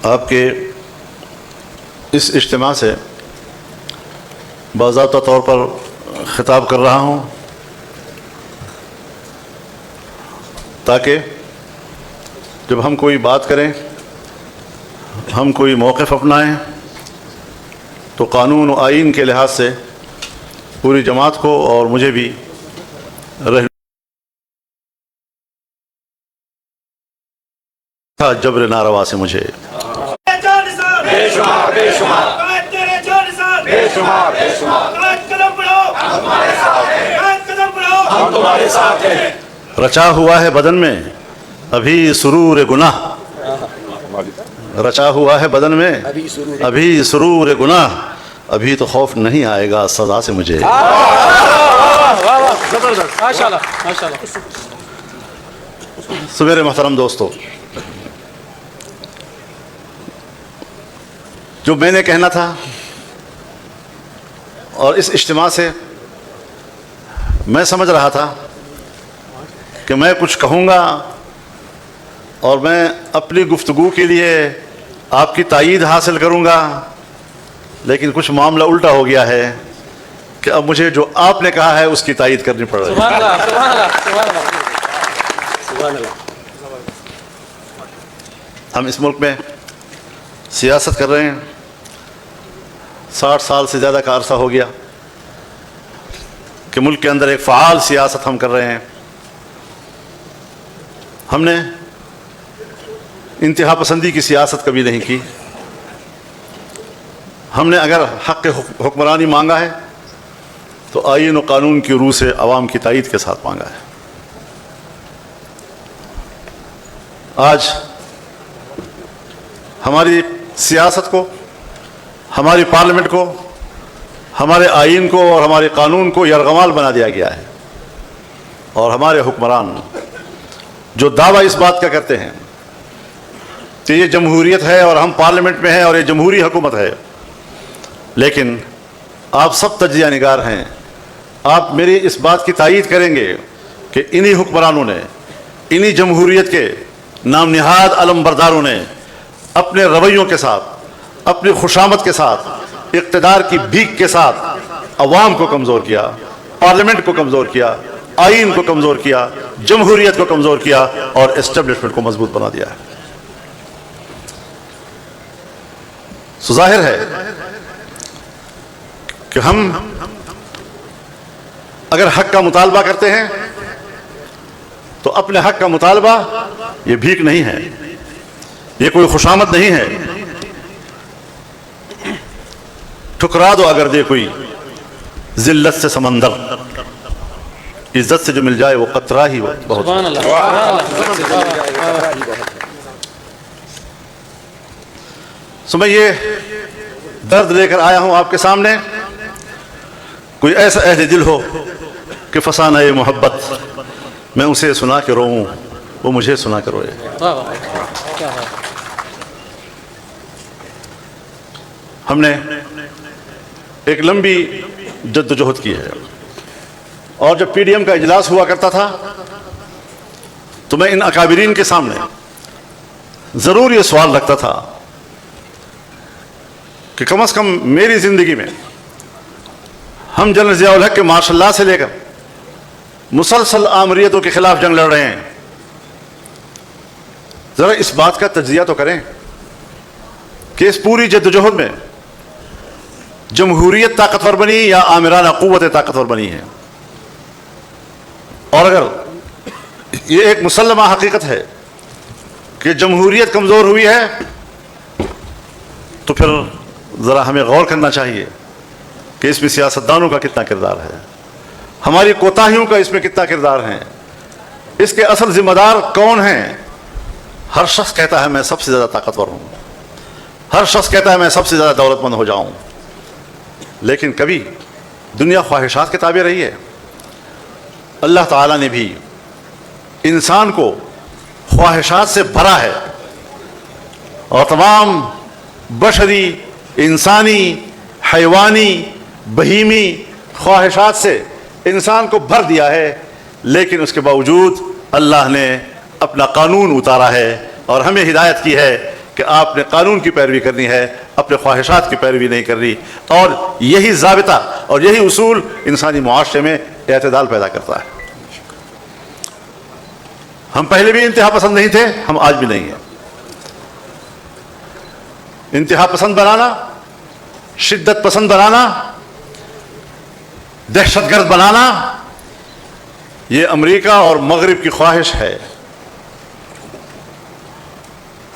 آپ کے اس اجتماع سے باضابطہ طور پر خطاب کر رہا ہوں تاکہ جب ہم کوئی بات کریں، ہم کوئی موقف اپنائیں تو قانون و آئین کے لحاظ سے پوری جماعت کو اور مجھے بھی جبر ناروا سے مجھے رچا ہوا ہے بدن میں ابھی سرور گناہ، رچا ہوا ہے بدن میں ابھی سرور گناہ، ابھی تو خوف نہیں آئے گا سزا سے مجھے۔ سو میرے محترم دوستو، جو میں نے کہنا تھا اور اس اجتماع سے میں سمجھ رہا تھا کہ میں کچھ کہوں گا اور میں اپنی گفتگو کے لیے آپ کی تائید حاصل کروں گا، لیکن کچھ معاملہ الٹا ہو گیا ہے کہ اب مجھے جو آپ نے کہا ہے اس کی تائید کرنی پڑ رہی ہے۔ ہم اس ملک میں سیاست کر رہے ہیں، 60 سال سے زیادہ کا عرصہ ہو گیا کہ ملک کے اندر ایک فعال سیاست ہم کر رہے ہیں۔ ہم نے انتہا پسندی کی سیاست کبھی نہیں کی۔ ہم نے اگر حق حکمرانی مانگا ہے تو آئین و قانون کی روح سے عوام کی تائید کے ساتھ مانگا ہے۔ آج ہماری سیاست کو، ہماری پارلیمنٹ کو، ہمارے آئین کو اور ہمارے قانون کو یرغمال بنا دیا گیا ہے، اور ہمارے حکمران جو دعویٰ اس بات کا کرتے ہیں کہ یہ جمہوریت ہے اور ہم پارلیمنٹ میں ہیں اور یہ جمہوری حکومت ہے، لیکن آپ سب تجزیہ نگار ہیں، آپ میری اس بات کی تائید کریں گے کہ انہی حکمرانوں نے، انہی جمہوریت کے نام نہاد علم برداروں نے اپنے رویوں کے ساتھ، اپنی خوشامد کے ساتھ، اقتدار کی بھیک کے ساتھ عوام کو کمزور کیا، پارلیمنٹ کو کمزور کیا، آئین کو کمزور کیا، جمہوریت کو کمزور کیا اور اسٹیبلشمنٹ کو مضبوط بنا دیا ہے۔ سو ظاہر ہے کہ ہم اگر حق کا مطالبہ کرتے ہیں تو اپنے حق کا مطالبہ یہ بھیک نہیں ہے، یہ کوئی خوشامد نہیں ہے۔ ٹھکرا دو اگر دے کوئی ذلت سے سمندر، عزت سے جو مل جائے وہ قطرہ ہی بہت۔ سو میں یہ درد لے کر آیا ہوں آپ کے سامنے، کوئی ایسا اہل دل ہو کہ فسانہ محبت میں اسے سنا کے روؤں، وہ مجھے سنا کے روئے۔ ہم نے ایک لمبی جدوجہد کی ہے، اور جب پی ڈی ایم کا اجلاس ہوا کرتا تھا تو میں ان اکابرین کے سامنے ضرور یہ سوال رکھتا تھا کہ کم از کم میری زندگی میں ہم جنرل ضیاء الحق کے مارشل لا سے لے کر مسلسل آمریتوں کے خلاف جنگ لڑ رہے ہیں، ذرا اس بات کا تجزیہ تو کریں کہ اس پوری جدوجہد میں جمہوریت طاقتور بنی یا آمرانہ قوت طاقتور بنی ہے؟ اور اگر یہ ایک مسلمہ حقیقت ہے کہ جمہوریت کمزور ہوئی ہے تو پھر ذرا ہمیں غور کرنا چاہیے کہ اس میں سیاستدانوں کا کتنا کردار ہے، ہماری کوتاہیوں کا اس میں کتنا کردار ہے، اس کے اصل ذمہ دار کون ہیں؟ ہر شخص کہتا ہے میں سب سے زیادہ طاقتور ہوں، ہر شخص کہتا ہے میں سب سے زیادہ دولت مند ہو جاؤں، لیکن کبھی دنیا خواہشات کے تابع رہی ہے؟ اللہ تعالیٰ نے بھی انسان کو خواہشات سے بھرا ہے، اور تمام بشری، انسانی، حیوانی، بہیمی خواہشات سے انسان کو بھر دیا ہے، لیکن اس کے باوجود اللہ نے اپنا قانون اتارا ہے اور ہمیں ہدایت کی ہے کہ آپ نے قانون کی پیروی کرنی ہے، اپنے خواہشات کی پیروی نہیں کرنی، اور یہی ضابطہ اور یہی اصول انسانی معاشرے میں اعتدال پیدا کرتا ہے۔ ہم پہلے بھی انتہا پسند نہیں تھے، ہم آج بھی نہیں ہیں۔ انتہا پسند بنانا، شدت پسند بنانا، دہشت گرد بنانا، یہ امریکہ اور مغرب کی خواہش ہے،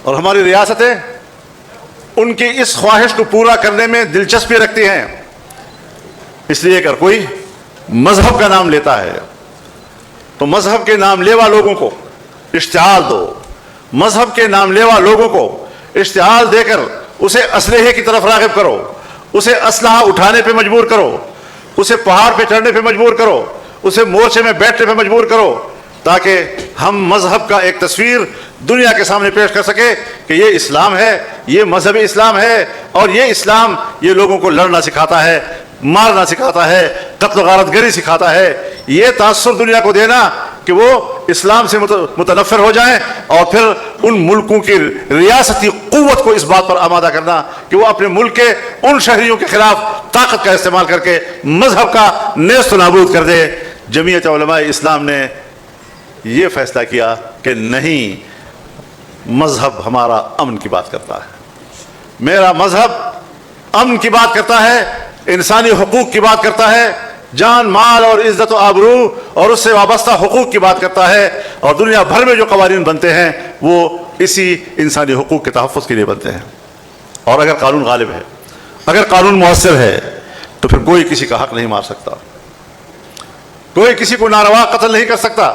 اور ہماری ریاستیں ان کی اس خواہش کو پورا کرنے میں دلچسپی رکھتی ہیں۔ اس لیے اگر کوئی مذہب کا نام لیتا ہے تو مذہب کے نام لیوا لوگوں کو اشتعال دو، مذہب کے نام لیوا لوگوں کو اشتعال دے کر اسے اسلحے کی طرف راغب کرو، اسے اسلحہ اٹھانے پہ مجبور کرو، اسے پہاڑ پہ چڑھنے پہ مجبور کرو، اسے مورچے میں بیٹھنے پہ مجبور کرو، تاکہ ہم مذہب کا ایک تصویر دنیا کے سامنے پیش کر سکے کہ یہ اسلام ہے، یہ مذہب اسلام ہے، اور یہ اسلام یہ لوگوں کو لڑنا سکھاتا ہے، مارنا سکھاتا ہے، قتل و غارت گری سکھاتا ہے۔ یہ تاثر دنیا کو دینا کہ وہ اسلام سے متنفر ہو جائیں، اور پھر ان ملکوں کی ریاستی قوت کو اس بات پر آمادہ کرنا کہ وہ اپنے ملک کے ان شہریوں کے خلاف طاقت کا استعمال کر کے مذہب کا نیست و نابود کر دے۔ جمعیت علماء اسلام نے یہ فیصلہ کیا کہ نہیں، مذہب ہمارا امن کی بات کرتا ہے، میرا مذہب امن کی بات کرتا ہے، انسانی حقوق کی بات کرتا ہے، جان مال اور عزت و آبرو اور اس سے وابستہ حقوق کی بات کرتا ہے، اور دنیا بھر میں جو قوانین بنتے ہیں وہ اسی انسانی حقوق کے تحفظ کے لیے بنتے ہیں۔ اور اگر قانون غالب ہے، اگر قانون مؤثر ہے، تو پھر کوئی کسی کا حق نہیں مار سکتا، کوئی کسی کو ناروا قتل نہیں کر سکتا،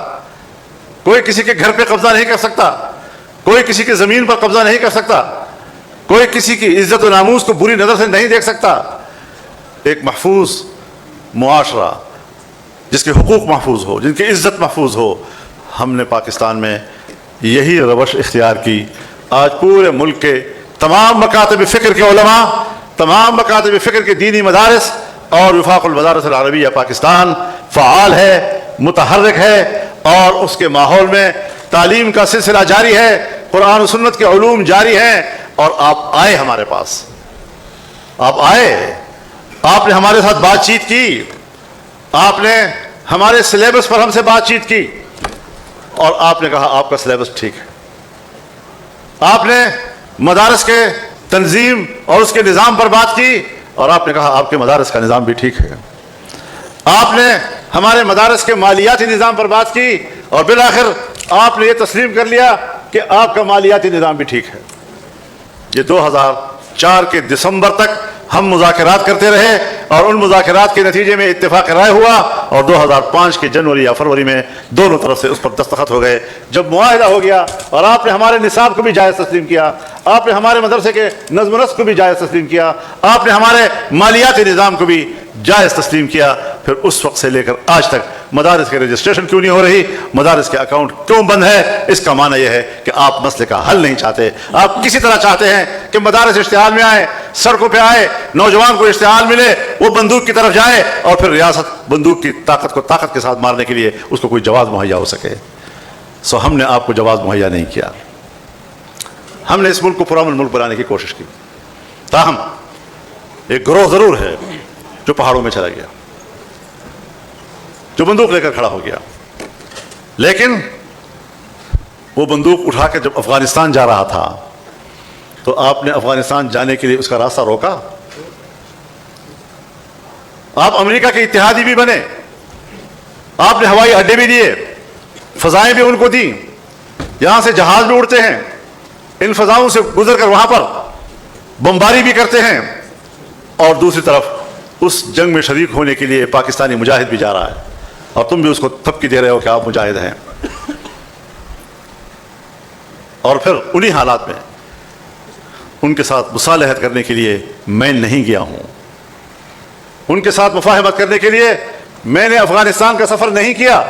کوئی کسی کے گھر پہ قبضہ نہیں کر سکتا، کوئی کسی کی زمین پر قبضہ نہیں کر سکتا، کوئی کسی کی عزت و ناموس کو بری نظر سے نہیں دیکھ سکتا۔ ایک محفوظ معاشرہ جس کے حقوق محفوظ ہو، جن کی عزت محفوظ ہو، ہم نے پاکستان میں یہی روش اختیار کی۔ آج پورے ملک کے تمام مکاتب فکر کے علماء، تمام مکاتب فکر کے دینی مدارس اور وفاق المدارس العربیہ پاکستان فعال ہے، متحرک ہے، اور اس کے ماحول میں تعلیم کا سلسلہ جاری ہے، قرآن و سنت کے علوم جاری ہیں۔ اور آپ آئے ہمارے پاس، آپ آئے، آپ نے ہمارے ساتھ بات چیت کی، آپ نے ہمارے سلیبس پر ہم سے بات چیت کی، اور آپ نے کہا آپ کا سلیبس ٹھیک ہے۔ آپ نے مدارس کے تنظیم اور اس کے نظام پر بات کی، اور آپ نے کہا آپ کے مدارس کا نظام بھی ٹھیک ہے۔ آپ نے ہمارے مدارس کے مالیاتی نظام پر بات کی، اور بالآخر آپ نے یہ تسلیم کر لیا کہ آپ کا مالیاتی نظام بھی ٹھیک ہے۔ یہ 2004 کے دسمبر تک ہم مذاکرات کرتے رہے، اور ان مذاکرات کے نتیجے میں اتفاق رائے ہوا، اور 2005 کے جنوری یا فروری میں دونوں طرف سے اس پر دستخط ہو گئے۔ جب معاہدہ ہو گیا اور آپ نے ہمارے نصاب کو بھی جائز تسلیم کیا، آپ نے ہمارے مدرسے کے نظم و نسق کو بھی جائز تسلیم کیا، آپ نے ہمارے مالیاتی نظام کو بھی جائز تسلیم کیا، پھر اس وقت سے لے کر آج تک مدارس کے رجسٹریشن کیوں نہیں ہو رہی، مدارس کے اکاؤنٹ کیوں بند ہے؟ اس کا معنی یہ ہے کہ آپ مسئلے کا حل نہیں چاہتے، آپ کسی طرح چاہتے ہیں کہ مدارس اشتعال میں آئے، سڑکوں پہ آئے، نوجوان کو اشتعال ملے، وہ بندوق کی طرف جائے، اور پھر ریاست بندوق کی طاقت کو طاقت کے ساتھ مارنے کے لیے اس کو کوئی جواز مہیا ہو سکے۔ سو ہم نے آپ کو جواز مہیا نہیں کیا، ہم نے اس ملک کو پرامن ملک بنانے کی کوشش کی۔ تاہم ایک گروہ ضرور ہے جو پہاڑوں میں چلا گیا، جو بندوق لے کر کھڑا ہو گیا، لیکن وہ بندوق اٹھا کے جب افغانستان جا رہا تھا تو آپ نے افغانستان جانے کے لیے اس کا راستہ روکا؟ آپ امریکہ کے اتحادی بھی بنے، آپ نے ہوائی اڈے بھی دیے، فضائیں بھی ان کو دیں، یہاں سے جہاز بھی اڑتے ہیں، ان فضاؤں سے گزر کر وہاں پر بمباری بھی کرتے ہیں، اور دوسری طرف اس جنگ میں شریک ہونے کے لیے پاکستانی مجاہد بھی جا رہا ہے، اور تم بھی اس کو تھپکی دے رہے ہو کہ آپ مجاہد ہیں۔ اور پھر انہی حالات میں ان کے ساتھ مصالحت کرنے کے لیے میں نہیں گیا ہوں، ان کے ساتھ مفاہمت کرنے کے لیے میں نے افغانستان کا سفر نہیں کیا،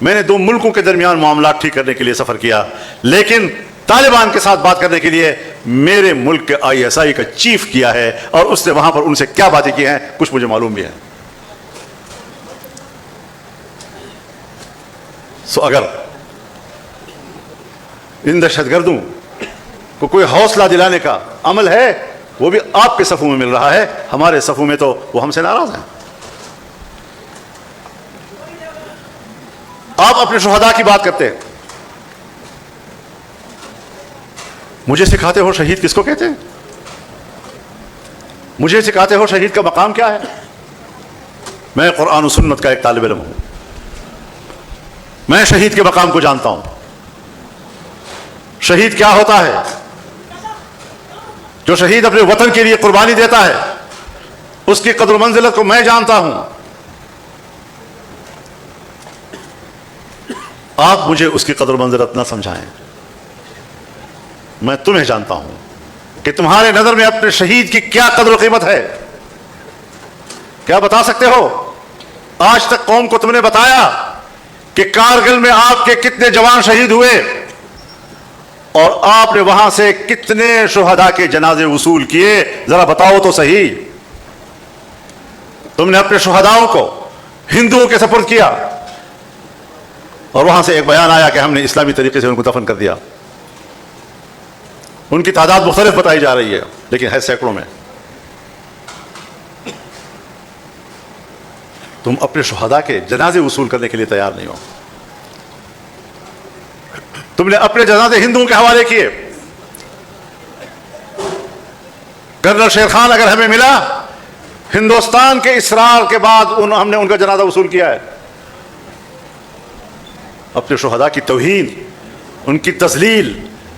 میں نے دو ملکوں کے درمیان معاملات ٹھیک کرنے کے لیے سفر کیا، لیکن طالبان کے ساتھ بات کرنے کے لیے میرے ملک کے ISI کا چیف کیا ہے، اور اس نے وہاں پر ان سے کیا باتیں کی ہیں کچھ مجھے معلوم بھی ہے۔ سو اگر ان دہشت گردوں کو کوئی حوصلہ دلانے کا عمل ہے وہ بھی آپ کے صفوں میں مل رہا ہے، ہمارے صفوں میں تو وہ ہم سے ناراض ہیں۔ آپ اپنے شہداء کی بات کرتے ہیں، مجھے سکھاتے ہو شہید کس کو کہتے ہیں؟ مجھے سکھاتے ہو شہید کا مقام کیا ہے؟ میں قرآن و سنت کا ایک طالب علم ہوں، میں شہید کے مقام کو جانتا ہوں۔ شہید کیا ہوتا ہے؟ جو شہید اپنے وطن کے لیے قربانی دیتا ہے اس کی قدر و منزلت کو میں جانتا ہوں۔ آپ مجھے اس کی قدر و منزلت نہ سمجھائیں، میں تمہیں جانتا ہوں کہ تمہارے نظر میں اپنے شہید کی کیا قدر و قیمت ہے۔ کیا بتا سکتے ہو آج تک قوم کو تم نے بتایا کہ کارگل میں آپ کے کتنے جوان شہید ہوئے اور آپ نے وہاں سے کتنے شہداء کے جنازے وصول کیے؟ ذرا بتاؤ تو صحیح۔ تم نے اپنے شہداؤں کو ہندوؤں کے سپرد کیا اور وہاں سے ایک بیان آیا کہ ہم نے اسلامی طریقے سے ان کو دفن کر دیا۔ ان کی تعداد مختلف بتائی جا رہی ہے لیکن ہے سینکڑوں میں۔ تم اپنے شہداء کے جنازے وصول کرنے کے لیے تیار نہیں ہو۔ تم نے اپنے جنازے ہندوؤں کے حوالے کیے۔ گورنر شیر خان اگر ہمیں ملا، ہندوستان کے اصرار کے بعد ہم نے ان کا جنازہ وصول کیا ہے۔ اپنے شہداء کی توہین، ان کی تذلیل،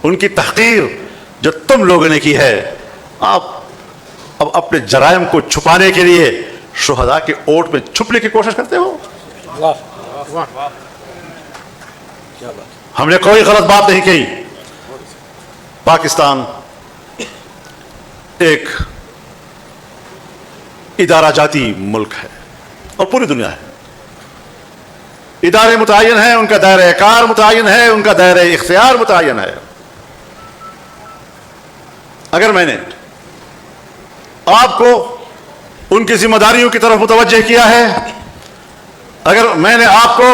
ان کی تحقیر جو تم لوگوں نے کی ہے، آپ اب اپنے جرائم کو چھپانے کے لیے شہداء کے اوٹ میں چھپنے کی کوشش کرتے ہو۔ ہم نے کوئی غلط بات نہیں کی۔ پاکستان ایک ادارہ جاتی ملک ہے اور پوری دنیا ہے۔ ادارے متعین ہیں، ان کا دائرہ کار متعین ہے، ان کا دائرہ اختیار متعین ہے۔ اگر میں نے آپ کو ان کی ذمہ داریوں کی طرف متوجہ کیا ہے، اگر میں نے آپ کو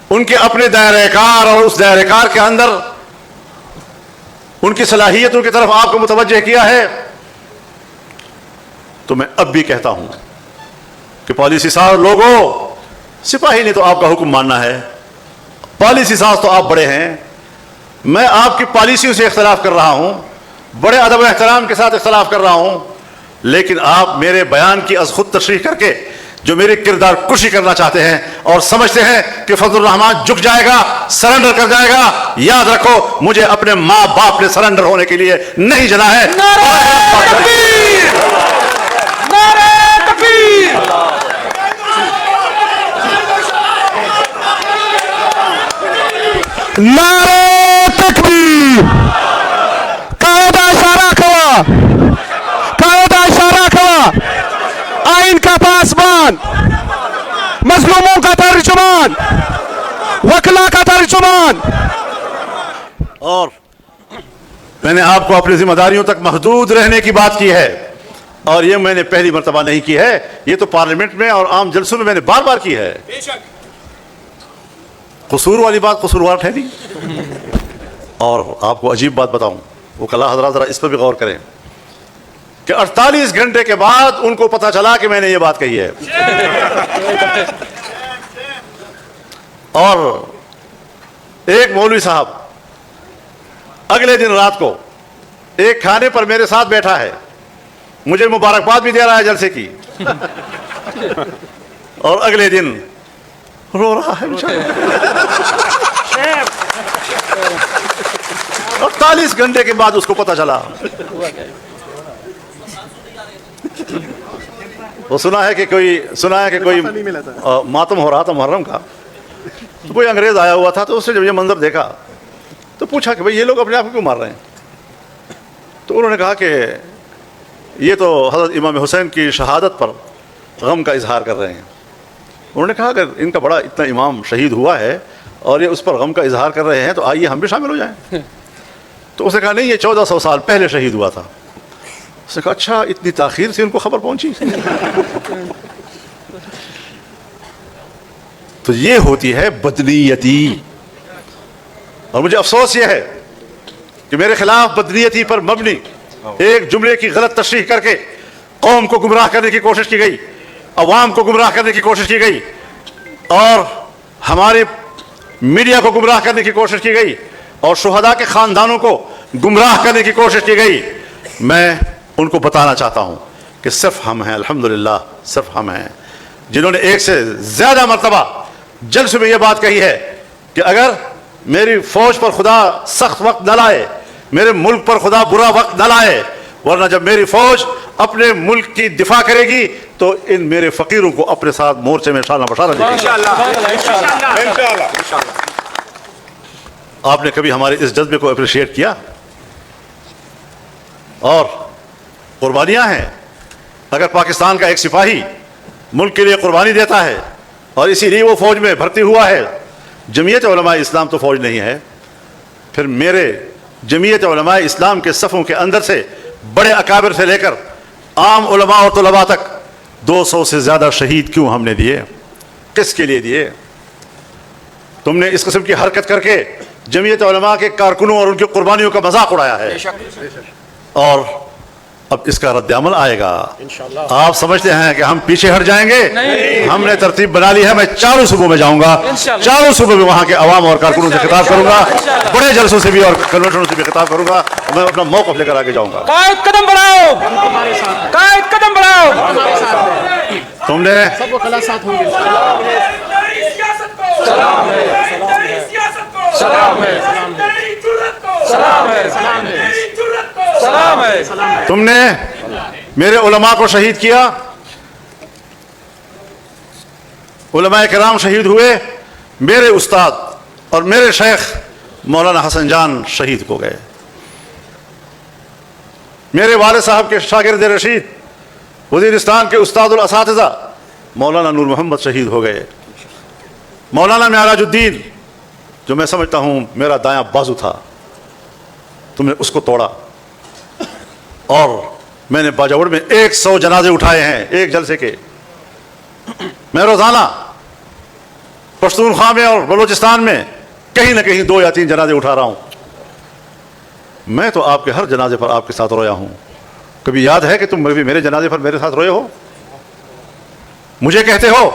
ان کے اپنے دائرہ کار اور اس دائرہ کار کے اندر ان کی صلاحیتوں کی طرف آپ کو متوجہ کیا ہے، تو میں اب بھی کہتا ہوں کہ پالیسی ساز لوگوں، سپاہی نے تو آپ کا حکم ماننا ہے، پالیسی ساز تو آپ بڑے ہیں۔ میں آپ کی پالیسیوں سے اختلاف کر رہا ہوں، بڑے ادب و احترام کے ساتھ اختلاف کر رہا ہوں، لیکن آپ میرے بیان کی از خود تشریح کر کے جو میری کردار کشی کرنا چاہتے ہیں اور سمجھتے ہیں کہ فضل الرحمان جھک جائے گا، سرنڈر کر جائے گا، یاد رکھو مجھے اپنے ماں باپ نے سرنڈر ہونے کے لیے نہیں جنا ہے۔ نعرہ تکبیر! نعرہ تکبیر! نعرہ تکبیر! قاعدہ اشارہ کھڑا، قاعدہ اشارہ کھڑا، آئین کا پاسبان، مظلوموں کا ترجمان، وکلا کا ترجمان۔ اور میں نے آپ کو اپنی ذمہ داریوں تک محدود رہنے کی بات کی ہے، اور یہ میں نے پہلی مرتبہ نہیں کی ہے، یہ تو پارلیمنٹ میں اور عام جلسوں میں نے بار بار کی ہے۔ قصور والی بات قصوروار ٹھہری۔ اور آپ کو عجیب بات بتاؤں، وہ کلا حضرات ذرا اس پر بھی غور کریں کہ 48 گھنٹے کے بعد ان کو پتا چلا کہ میں نے یہ بات کہی ہے، اور ایک مولوی صاحب اگلے دن رات کو ایک کھانے پر میرے ساتھ بیٹھا ہے، مجھے مبارکباد بھی دے رہا ہے جلسے کی، اور اگلے دن رو رہا ہے بیچارہ۔ 48 گھنٹے کے بعد اس کو پتا چلا۔ وہ سنا ہے کہ کوئی ماتم ہو رہا تھا محرم کا، تو کوئی انگریز آیا ہوا تھا، تو اس نے جب یہ منظر دیکھا تو پوچھا کہ بھئی یہ لوگ اپنے آپ کو کیوں مار رہے ہیں؟ تو انہوں نے کہا کہ یہ تو حضرت امام حسین کی شہادت پر غم کا اظہار کر رہے ہیں۔ انہوں نے کہا کہ ان کا بڑا اتنا امام شہید ہوا ہے اور یہ اس پر غم کا اظہار کر رہے ہیں، تو آئیے ہم بھی شامل ہو جائیں۔ تو اس نے کہا نہیں، یہ 1400 سال پہلے شہید ہوا تھا۔ اس نے کہا اچھا، اتنی تاخیر سے ان کو خبر پہنچی۔ تو یہ ہوتی ہے بدنیتی، اور مجھے افسوس یہ ہے کہ میرے خلاف بدنیتی پر مبنی ایک جملے کی غلط تشریح کر کے قوم کو گمراہ کرنے کی کوشش کی گئی، عوام کو گمراہ کرنے کی کوشش کی گئی، اور ہمارے میڈیا کو گمراہ کرنے کی کوشش کی گئی، اور شہداء کے خاندانوں کو گمراہ کرنے کی کوشش کی گئی. میں ان کو بتانا چاہتا ہوں کہ صرف ہم ہیں، الحمدللہ صرف ہم ہیں جنہوں نے ایک سے زیادہ مرتبہ جلسے میں یہ بات کہی ہے کہ اگر میری فوج پر خدا سخت وقت نہ لائے، میرے ملک پر خدا برا وقت نہ لائے، ورنہ جب میری فوج اپنے ملک کی دفاع کرے گی تو ان میرے فقیروں کو اپنے ساتھ مورچے میں شانہ بشانہ لے گی. آپ نے کبھی ہمارے اس جذبے کو اپریشیٹ کیا؟ اور قربانیاں ہیں. اگر پاکستان کا ایک سپاہی ملک کے لیے قربانی دیتا ہے اور اسی لیے وہ فوج میں بھرتی ہوا ہے، جمعیت علماء اسلام تو فوج نہیں ہے، پھر میرے جمعیت علماء اسلام کے صفوں کے اندر سے بڑے اکابر سے لے کر عام علماء اور طلباء تک 200 سے زیادہ شہید کیوں ہم نے دیے؟ کس کے لیے دیے؟ تم نے اس قسم کی حرکت کر کے جمعیت علماء کے کارکنوں اور ان کی قربانیوں کا مذاق اڑایا ہے، اور اب اس کا رد عمل آئے گا. آپ سمجھتے ہیں کہ ہم پیچھے ہٹ جائیں گے؟ ہم نے ترتیب بنا لی ہے. میں چاروں صوبوں میں جاؤں گا، چاروں صوبوں میں وہاں کے عوام اور کارکنوں سے خطاب کروں گا، بڑے جلسوں سے بھی اور کنونشنوں سے بھی خطاب کروں گا. میں اپنا موقف لے کر آگے جاؤں گا. قائد قدم بڑھاؤ، قائد قدم بڑھاؤ. تم نے تم نے میرے علماء کو شہید کیا، علماء کرام شہید ہوئے، میرے استاد اور میرے شیخ مولانا حسن جان شہید ہو گئے، میرے والد صاحب کے شاگرد رشید وزیرستان کے استاد الاساتذہ مولانا نور محمد شہید ہو گئے، مولانا معراج الدین جو میں سمجھتا ہوں میرا دایاں بازو تھا، تم نے اس کو توڑا، اور میں نے باجوڑ میں 100 جنازے اٹھائے ہیں ایک جلسے کے. میں روزانہ پشتونخوا میں اور بلوچستان میں کہیں نہ کہیں 2 یا 3 جنازے اٹھا رہا ہوں. میں تو آپ کے ہر جنازے پر آپ کے ساتھ رویا ہوں. کبھی یاد ہے کہ تم بھی میرے جنازے پر میرے ساتھ روئے ہو؟ مجھے کہتے ہو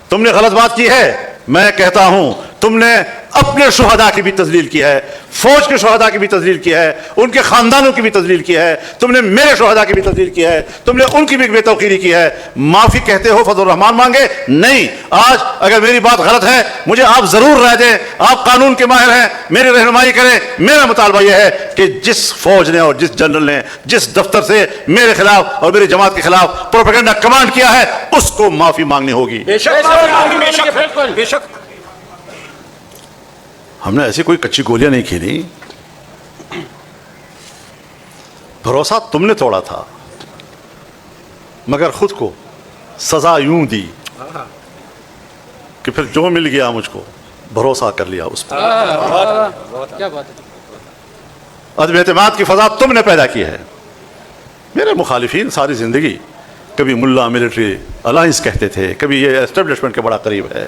تم نے غلط بات کی ہے، میں کہتا ہوں تم نے اپنے شہداء کی بھی تذلیل کی ہے، فوج کے شہداء کی بھی تذلیل کی ہے، ان کے خاندانوں کی بھی تذلیل کی ہے، تم نے میرے شہداء کی بھی تذلیل کی ہے، تم نے ان کی بھی بے توقیری کی ہے. معافی کہتے ہو فضل الرحمان مانگے؟ نہیں. آج اگر میری بات غلط ہے مجھے آپ ضرور رائے دیں، آپ قانون کے ماہر ہیں، میری رہنمائی کریں. میرا مطالبہ یہ ہے کہ جس فوج نے اور جس جنرل نے جس دفتر سے میرے خلاف اور میری جماعت کے خلاف پروپیگنڈا کمانڈ کیا ہے اس کو معافی مانگنی ہوگی. بے شک. ہم نے ایسی کوئی کچی گولیاں نہیں کھیلی. بھروسہ تم نے توڑا تھا مگر خود کو سزا یوں دی کہ پھر جو مل گیا مجھ کو بھروسہ کر لیا اس پر. عدم اعتماد کی فضا تم نے پیدا کی ہے. میرے مخالفین ساری زندگی کبھی ملا ملٹری الائنس کہتے تھے، کبھی یہ اسٹیبلشمنٹ کے بڑا قریب ہے.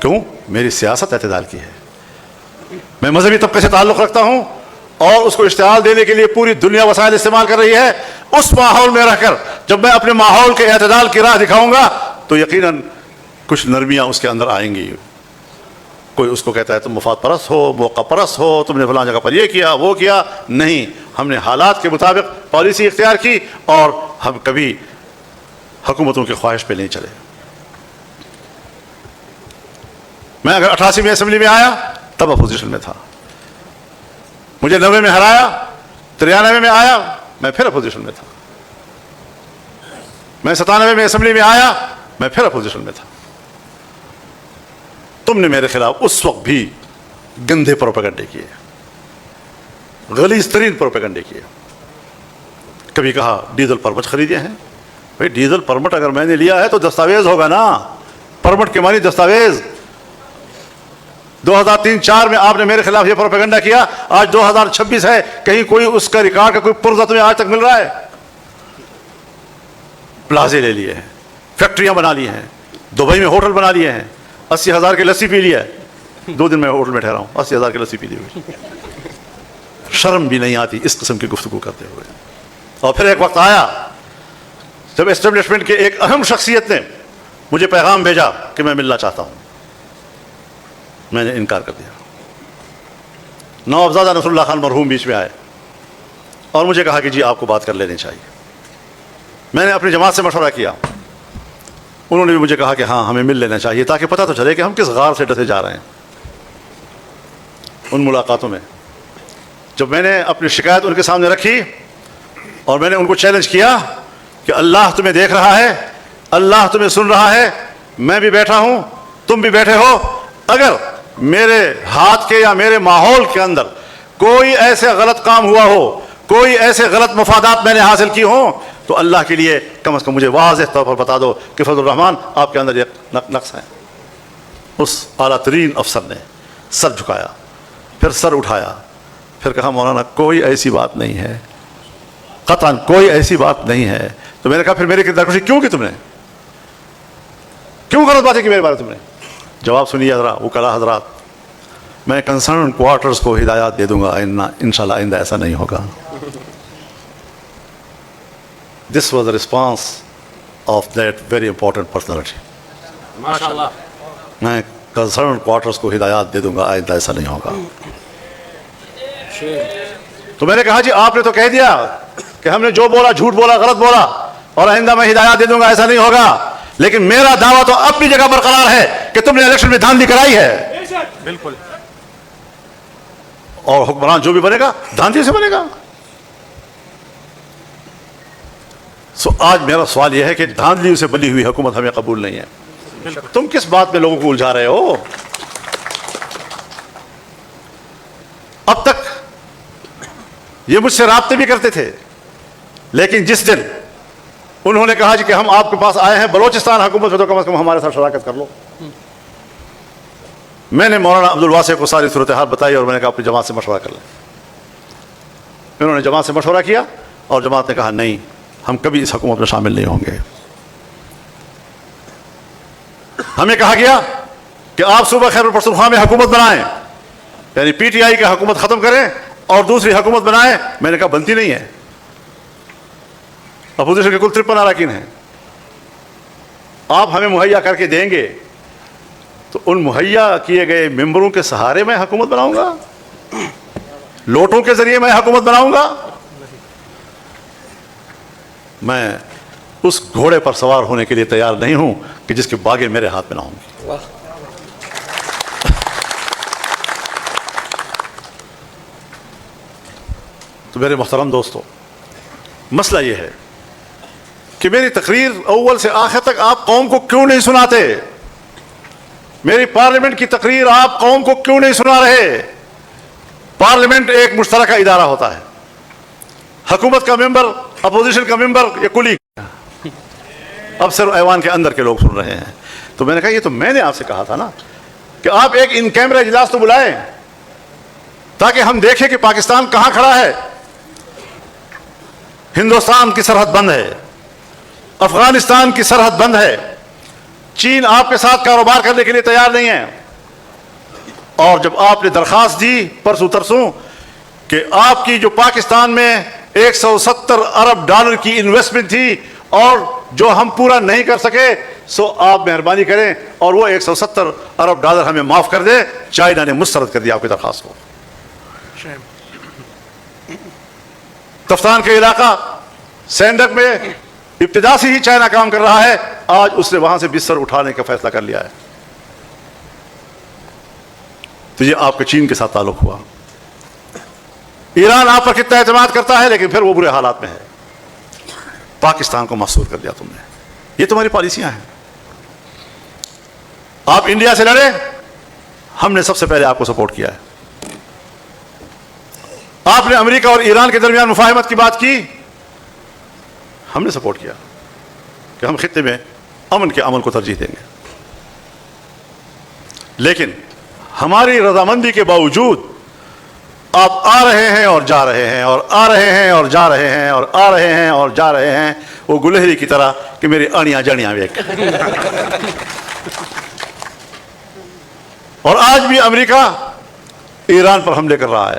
کیوں؟ میری سیاست اعتدال کی ہے. میں مذہبی طبقے سے تعلق رکھتا ہوں اور اس کو اشتعال دینے کے لیے پوری دنیا وسائل استعمال کر رہی ہے. اس ماحول میں رہ کر جب میں اپنے ماحول کے اعتدال کی راہ دکھاؤں گا تو یقیناً کچھ نرمیاں اس کے اندر آئیں گی. کوئی اس کو کہتا ہے تم مفاد پرست ہو، موقع پرست ہو، تم نے فلاں جگہ پر یہ کیا وہ کیا. نہیں، ہم نے حالات کے مطابق پالیسی اختیار کی اور ہم کبھی حکومتوں کی خواہش پہ نہیں چلے. میں اگر 88 میں اسمبلی میں آیا تب اپوزیشن میں تھا، مجھے 90 میں ہرایا، 93 میں آیا میں پھر اپوزیشن میں تھا، میں 97 میں اسمبلی میں آیا میں پھر اپوزیشن میں تھا. تم نے میرے خلاف اس وقت بھی گندے پروپیگنڈے کیے، غلیظ ترین پروپیگنڈے کیے. کبھی کہا ڈیزل پرمٹ خریدے ہیں. بھائی ڈیزل پرمٹ اگر میں نے لیا ہے تو دستاویز ہوگا نا، پرمٹ کے معنی دستاویز. 2003-04 میں آپ نے میرے خلاف یہ پروپیگنڈا کیا. آج 2026 ہے، کہیں کوئی اس کا ریکارڈ کا کوئی پرزہ تمہیں آج تک مل رہا ہے؟ پلازے لے لیے ہیں، فیکٹریاں بنا لی ہیں، دبئی میں ہوٹل بنا لیے ہیں، 80,000 کی لسی پی لیا ہے. 2 دن میں ہوٹل میں ٹھہرا ہوں، 80,000 کی لسی پی لی ہوئی. شرم بھی نہیں آتی اس قسم کی گفتگو کرتے ہوئے. اور پھر ایک وقت آیا جب اسٹیبلشمنٹ کے ایک اہم شخصیت نے مجھے پیغام بھیجا کہ میں ملنا چاہتا ہوں. میں نے انکار کر دیا. نوابزادہ نصر اللہ خان مرحوم بیچ میں آئے اور مجھے کہا کہ جی آپ کو بات کر لینی چاہیے. میں نے اپنی جماعت سے مشورہ کیا, انہوں نے بھی مجھے کہا کہ ہاں ہمیں مل لینا چاہیے تاکہ پتہ تو چلے کہ ہم کس غار سے ڈسے جا رہے ہیں. ان ملاقاتوں میں جب میں نے اپنی شکایت ان کے سامنے رکھی اور میں نے ان کو چیلنج کیا کہ اللہ تمہیں دیکھ رہا ہے, اللہ تمہیں سن رہا ہے, میں بھی بیٹھا ہوں, تم بھی بیٹھے ہو, اگر میرے ہاتھ کے یا میرے ماحول کے اندر کوئی ایسے غلط کام ہوا ہو, کوئی ایسے غلط مفادات میں نے حاصل کی ہوں, تو اللہ کے لیے کم از کم مجھے واضح طور پر بتا دو کہ فضل الرحمان آپ کے اندر یہ نقص ہے. اس اعلیٰ ترین افسر نے سر جھکایا, پھر سر اٹھایا, پھر کہا مولانا کوئی ایسی بات نہیں ہے, قطعاً کوئی ایسی بات نہیں ہے. تو میں نے کہا پھر میری کردار کشی کیوں کی تم نے, کیوں غلط باتیں کی میرے بارے تم نے؟ جواب سنیے ذرا وکلاء حضرات, میں کنسرن کوارٹرز کو ہدایات دے دوں گا, انشاءاللہ آئندہ ایسا نہیں ہوگا. This was the response of that very important personality. ماشاءاللہ. میں کنسرن کوارٹرز کو ہدایات دے دوں گا, آئندہ ایسا نہیں ہوگا. تو میں نے کہا جی آپ نے تو کہہ دیا کہ ہم نے جو بولا جھوٹ بولا, غلط بولا, اور آئندہ میں ہدایات دے دوں گا, ایسا نہیں ہوگا. لیکن میرا دعویٰ تو اپنی جگہ برقرار ہے کہ تم نے الیکشن میں دھاندلی کرائی ہے. بالکل. اور حکمران جو بھی بنے گا دھاندلی سے بنے گا. سو آج میرا سوال یہ ہے کہ دھاندلی سے بنی ہوئی حکومت ہمیں قبول نہیں ہے. تم کس بات میں لوگوں کو الجھا رہے ہو؟ اب تک یہ مجھ سے رابطے بھی کرتے تھے, لیکن جس دن انہوں نے کہا جی کہ ہم آپ کے پاس آئے ہیں بلوچستان حکومت میں, تو کم از کم ہمارے ساتھ شراکت کر لو. میں نے مولانا عبدالواسع کو ساری صورتحال بتائی اور میں نے کہا اپنی جماعت سے مشورہ کر لیں. انہوں نے جماعت سے مشورہ کیا اور جماعت نے کہا نہیں, ہم کبھی اس حکومت میں شامل نہیں ہوں گے. ہمیں کہا گیا کہ آپ صوبہ خیبر پختونخوا میں حکومت بنائیں, یعنی پی ٹی آئی کی حکومت ختم کریں اور دوسری حکومت بنائیں. میں نے کہا بنتی نہیں ہے, اپوزیشن کے کل 53 اراکین ہیں, آپ ہمیں مہیا کر کے دیں گے تو ان مہیا کیے گئے ممبروں کے سہارے میں حکومت بناؤں گا, لوٹوں کے ذریعے میں حکومت بناؤں گا. میں اس گھوڑے پر سوار ہونے کے لیے تیار نہیں ہوں کہ جس کے باغیں میرے ہاتھ میں نہ ہوں گی. تو میرے محترم دوستو, مسئلہ یہ ہے کہ میری تقریر اول سے آخر تک آپ قوم کو کیوں نہیں سناتے؟ میری پارلیمنٹ کی تقریر آپ قوم کو کیوں نہیں سنا رہے؟ پارلیمنٹ ایک مشترکہ ادارہ ہوتا ہے, حکومت کا ممبر, اپوزیشن کا ممبر, یہ کلی. اب صرف ایوان کے اندر کے لوگ سن رہے ہیں. تو میں نے کہا یہ تو میں نے آپ سے کہا تھا نا کہ آپ ایک ان کیمرہ اجلاس تو بلائیں تاکہ ہم دیکھیں کہ پاکستان کہاں کھڑا ہے. ہندوستان کی سرحد بند ہے, افغانستان کی سرحد بند ہے, چین آپ کے ساتھ کاروبار کرنے کے لیے تیار نہیں ہے. اور جب آپ نے درخواست دی پرسوں ترسوں کہ آپ کی جو پاکستان میں 170 ارب ڈالر کی انویسٹمنٹ تھی اور جو ہم پورا نہیں کر سکے, سو آپ مہربانی کریں اور وہ 170 ارب ڈالر ہمیں معاف کر دیں. چائنا نے مسترد کر دیا آپ کی درخواست کو. تفتان کے علاقہ سینڈک میں ابتدا سے ہی چائنا کام کر رہا ہے, آج اس نے وہاں سے بستر اٹھانے کا فیصلہ کر لیا ہے. تو یہ آپ کے چین کے ساتھ تعلق ہوا. ایران آپ پر کتنا اعتماد کرتا ہے لیکن پھر وہ برے حالات میں ہے. پاکستان کو محصور کر دیا تم نے. یہ تمہاری پالیسیاں ہیں. آپ انڈیا سے لڑے, ہم نے سب سے پہلے آپ کو سپورٹ کیا ہے. آپ نے امریکہ اور ایران کے درمیان مفاہمت کی بات کی, ہم نے سپورٹ کیا کہ ہم خطے میں امن کے عمل کو ترجیح دیں گے. لیکن ہماری رضامندی کے باوجود آپ آ رہے ہیں اور جا رہے ہیں اور آ رہے ہیں اور جا رہے ہیں اور آ رہے ہیں اور جا رہے ہیں, وہ گلہری کی طرح کہ میری اڑیاں جڑیاں ویک. اور آج بھی امریکہ ایران پر حملے کر رہا ہے.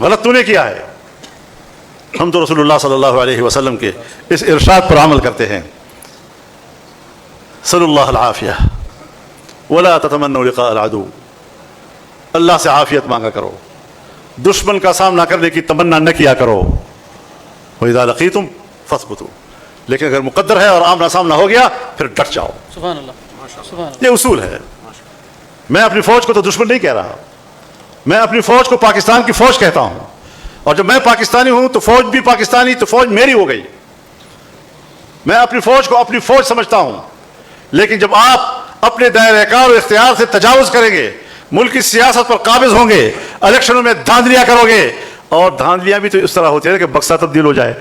غلط تو نے کیا ہے. ہم تو رسول اللہ صلی اللہ علیہ وسلم کے اس ارشاد پر عمل کرتے ہیں. صلی اللہ العافیہ ولا تتمنوا لقاء العدو. اللہ سے عافیت مانگا کرو, دشمن کا سامنا کرنے کی تمنا نہ کیا کرو. وَإِذَا لَقِيتُمْ فَاثْبُتُوا. لیکن اگر مقدر ہے اور آمنا سامنا ہو گیا پھر ڈٹ جاؤ. سبحان اللہ, سبحان اللہ. یہ اصول ہے. میں اپنی فوج کو تو دشمن نہیں کہہ رہا, میں اپنی فوج کو پاکستان کی فوج کہتا ہوں. اور جب میں پاکستانی ہوں تو فوج بھی پاکستانی, تو فوج میری ہو گئی. میں اپنی فوج کو اپنی فوج سمجھتا ہوں. لیکن جب آپ اپنے دائرہ کار و اختیار سے تجاوز کریں گے, ملک کی سیاست پر قابض ہوں گے, الیکشنوں میں دھاندلیاں کرو گے, اور دھاندلیاں بھی تو اس طرح ہوتی ہے کہ بکسہ تبدیل ہو جائے,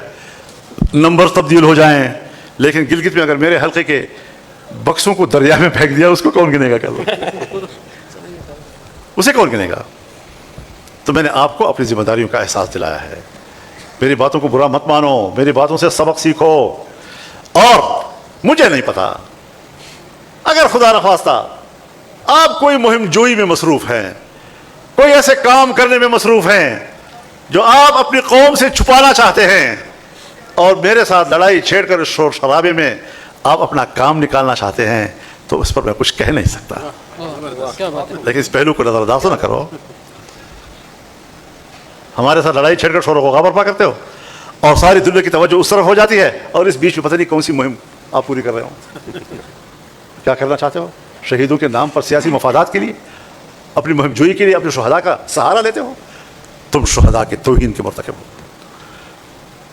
نمبر تبدیل ہو جائیں. لیکن گلگت میں اگر میرے حلقے کے بکسوں کو دریا میں پھینک دیا, اس کو کون گنے گا؟ کل اسے کون گنے گا؟ تو میں نے آپ کو اپنی ذمہ داریوں کا احساس دلایا ہے. میری باتوں کو برا مت مانو, میری باتوں سے سبق سیکھو. اور مجھے نہیں پتا, اگر خدا نخواستہ آپ کوئی مہم جوئی میں مصروف ہیں, کوئی ایسے کام کرنے میں مصروف ہیں جو آپ اپنی قوم سے چھپانا چاہتے ہیں, اور میرے ساتھ لڑائی چھیڑ کر شور شرابے میں آپ اپنا کام نکالنا چاہتے ہیں, تو اس پر میں کچھ کہہ نہیں سکتا. لیکن اس پہلو کو نظر انداز نہ کرو. ہمارے ساتھ لڑائی چھیڑ کر شور و غوغا برپا کرتے ہو, اور ساری دنیا کی توجہ اس طرف ہو جاتی ہے, اور اس بیچ میں پتہ نہیں کون سی مہم آپ پوری کر رہے ہو. کیا کرنا چاہتے ہو؟ شہیدوں کے نام پر سیاسی مفادات کے لیے, اپنی مہم جوئی کے لیے اپنے شہداء کا سہارا لیتے ہو. تم شہداء کے توہین کے مرتکب ہو.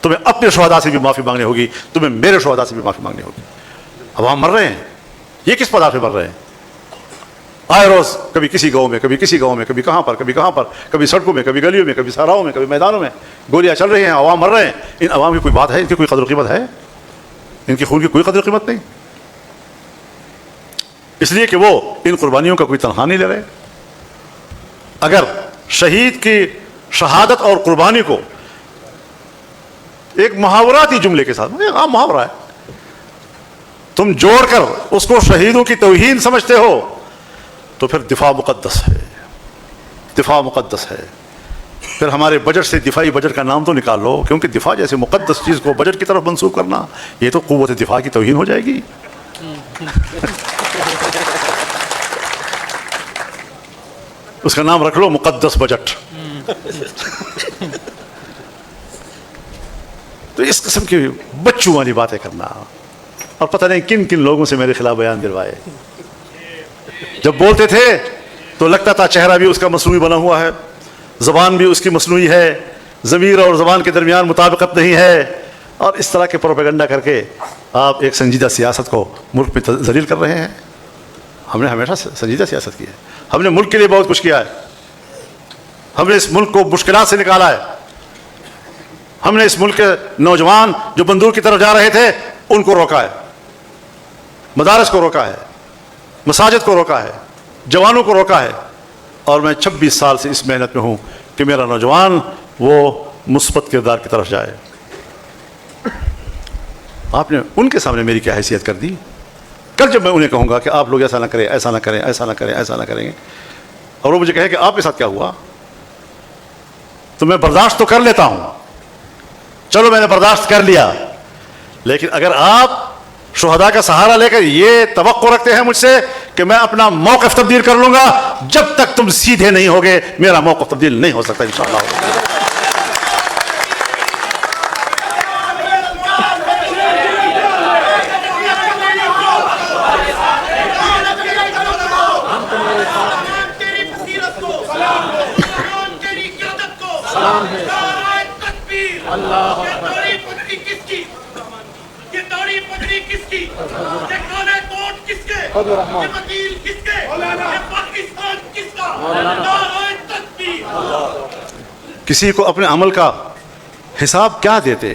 تمہیں اپنے شہداء سے بھی معافی مانگنی ہوگی, تمہیں میرے شہداء سے بھی معافی مانگنی ہوگی. عوام مر رہے ہیں, یہ کس پدار پہ مر رہے ہیں؟ آئے روز کبھی کسی گاؤں میں, کبھی کسی گاؤں میں, کبھی کہاں پر, کبھی کہاں پر, کبھی سڑکوں میں, کبھی گلیوں میں, کبھی صحراؤں میں, کبھی میدانوں میں گولیاں چل رہی ہیں, عوام مر رہے ہیں. ان عوام کی کوئی بات ہے؟ ان کی کوئی قدر و قیمت ہے؟ ان کی خون کی کوئی قدر و قیمت نہیں, اس لیے کہ وہ ان قربانیوں کا کوئی تنخواہ نہیں لے رہے. اگر شہید کی شہادت اور قربانی کو ایک محاوراتی جملے کے ساتھ, ایک عام محاورہ ہے, تم جوڑ کر اس کو شہیدوں کی توہین سمجھتے ہو, تو پھر دفاع مقدس ہے, دفاع مقدس ہے. پھر ہمارے بجٹ سے دفاعی بجٹ کا نام تو نکال لو, کیونکہ دفاع جیسے مقدس چیز کو بجٹ کی طرف منسوخ کرنا, یہ تو قوت دفاع کی توہین ہو جائے گی. اس کا نام رکھ لو مقدس بجٹ. تو اس قسم کی بچوں والی باتیں کرنا, اور پتہ نہیں کن کن لوگوں سے میرے خلاف بیان دلوائے. جب بولتے تھے تو لگتا تھا چہرہ بھی اس کا مصنوعی بنا ہوا ہے, زبان بھی اس کی مصنوعی ہے, ضمیر اور زبان کے درمیان مطابقت نہیں ہے, اور اس طرح کے پروپیگنڈا کر کے آپ ایک سنجیدہ سیاست کو ملک میں ذلیل کر رہے ہیں. ہم نے ہمیشہ سنجیدہ سیاست کی ہے, ہم نے ملک کے لیے بہت کچھ کیا ہے, ہم نے اس ملک کو مشکلات سے نکالا ہے, ہم نے اس ملک کے نوجوان جو بندوق کی طرف جا رہے تھے ان کو روکا ہے, مدارس کو روکا ہے, مساجد کو روکا ہے, جوانوں کو روکا ہے. اور میں 26 سال سے اس محنت میں ہوں کہ میرا نوجوان وہ مثبت کردار کی طرف جائے. آپ نے ان کے سامنے میری کیا حیثیت کر دی؟ کل جب میں انہیں کہوں گا کہ آپ لوگ ایسا نہ کریں, ایسا نہ کریں, ایسا نہ کریں, ایسا نہ کریں, اور وہ مجھے کہے کہ آپ کے ساتھ کیا ہوا, تو میں برداشت تو کر لیتا ہوں, چلو میں نے برداشت کر لیا. لیکن اگر آپ شہداء کا سہارا لے کر یہ توقع رکھتے ہیں مجھ سے کہ میں اپنا موقف تبدیل کر لوں گا, جب تک تم سیدھے نہیں ہوگے میرا موقف تبدیل نہیں ہو سکتا انشاءاللہ. کسی کو اپنے عمل کا حساب کیا دیتے؟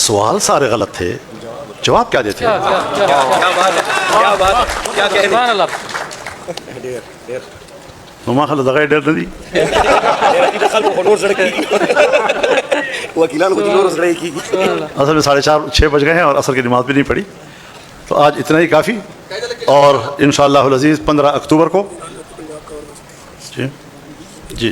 سوال سارے غلط تھے, جواب کیا دیتے؟ مما خلد غیر ڈر ندی اصل میں 4:30 بج گئے ہیں اور عصر کی نماز بھی نہیں پڑھی, تو آج اتنا ہی کافی. اور انشاءاللہ العزیز 15 اکتوبر کو جی